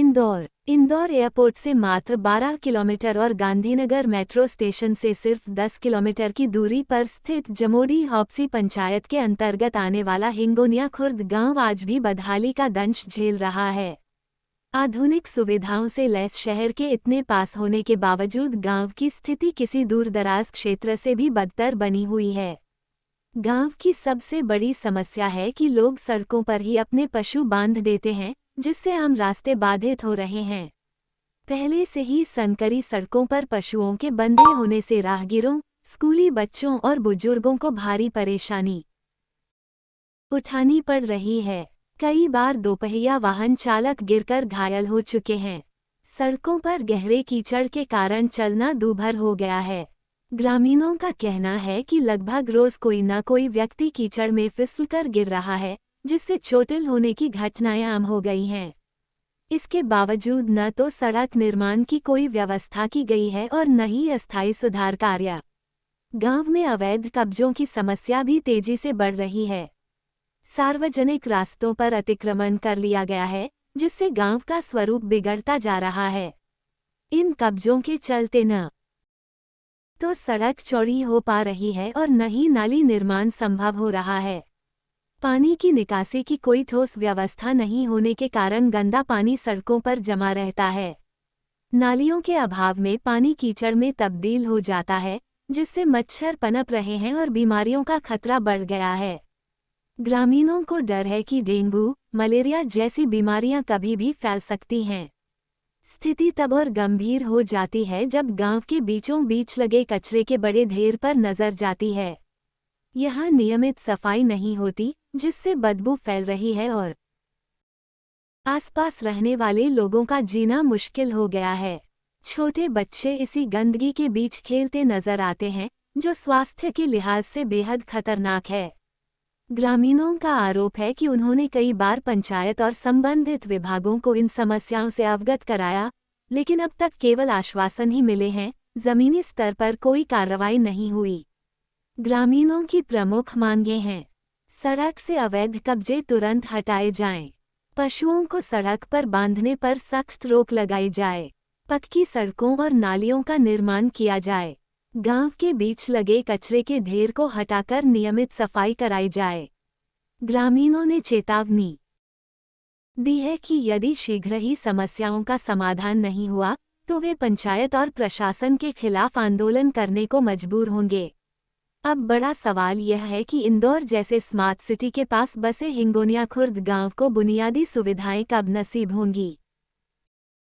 Indore airport से मात्र 12 kilometre और गांधीनगर मेट्रो स्टेशन से सिर्फ 10 किलोमीटर की दूरी पर स्थित जमोडी हौप्सी पंचायत के अंतर्गत आने वाला हिंगोनिया खुर्द गांव आज भी बदहाली का दंश झेल रहा है। आधुनिक सुविधाओं से लैस शहर के इतने पास होने के बावजूद गांव की स्थिति किसी दूरदराज क्षेत्र से भी बदतर बनी हुई है। गांव की सबसे बड़ी समस्या है कि लोग सड़कों पर ही अपने पशु बांध देते हैं, जिससे आम रास्ते बाधित हो रहे हैं। पहले से ही संकरी सड़कों पर पशुओं के बंधे होने से राहगीरों, स्कूली बच्चों और बुजुर्गों को भारी परेशानी उठानी पड़ रही है। कई बार दोपहिया वाहन चालक गिरकर घायल हो चुके हैं। सड़कों पर गहरे कीचड़ के कारण चलना दूभर हो गया है। ग्रामीणों का कहना है कि लगभग रोज कोई न कोई व्यक्ति कीचड़ में फिसलकर गिर रहा है, जिससे चोटिल होने की घटनाएं आम हो गई हैं। इसके बावजूद न तो सड़क निर्माण की कोई व्यवस्था की गई है और न ही अस्थायी सुधार कार्य। गांव में अवैध कब्जों की समस्या भी तेजी से बढ़ रही है। सार्वजनिक रास्तों पर अतिक्रमण कर लिया गया है, जिससे गांव का स्वरूप बिगड़ता जा रहा है। इन कब्जों के चलते न तो सड़क चौड़ी हो पा रही है और न ही नाली निर्माण संभव हो रहा है। पानी की निकासी की कोई ठोस व्यवस्था नहीं होने के कारण गंदा पानी सड़कों पर जमा रहता है। नालियों के अभाव में पानी कीचड़ में तब्दील हो जाता है, जिससे मच्छर पनप रहे हैं और बीमारियों का खतरा बढ़ गया है। ग्रामीणों को डर है कि डेंगू, मलेरिया जैसी बीमारियां कभी भी फैल सकती हैं। स्थिति तब और गंभीर हो जाती है जब गांव के बीचों बीच लगे कचरे के बड़े ढेर पर नजर जाती है। यहाँ नियमित सफाई नहीं होती, जिससे बदबू फैल रही है और आसपास रहने वाले लोगों का जीना मुश्किल हो गया है। छोटे बच्चे इसी गंदगी के बीच खेलते नजर आते हैं, जो स्वास्थ्य के लिहाज से बेहद खतरनाक है। ग्रामीणों का आरोप है कि उन्होंने कई बार पंचायत और संबंधित विभागों को इन समस्याओं से अवगत कराया, लेकिन अब तक केवल आश्वासन ही मिले हैं, जमीनी स्तर पर कोई कार्रवाई नहीं हुई। ग्रामीणों की प्रमुख मांगें हैं: सड़क से अवैध कब्जे तुरंत हटाए जाएं, पशुओं को सड़क पर बांधने पर सख्त रोक लगाई जाए, पक्की सड़कों और नालियों का निर्माण किया जाए, गांव के बीच लगे कचरे के ढेर को हटाकर नियमित सफाई कराई जाए। ग्रामीणों ने चेतावनी दी है कि यदि शीघ्र ही समस्याओं का समाधान नहीं हुआ, तो वे पंचायत और प्रशासन के खिलाफ आंदोलन करने को मजबूर होंगे। अब बड़ा सवाल यह है कि इंदौर जैसे स्मार्ट सिटी के पास बसे हिंगोनिया खुर्द गांव को बुनियादी सुविधाएं कब नसीब होंगी।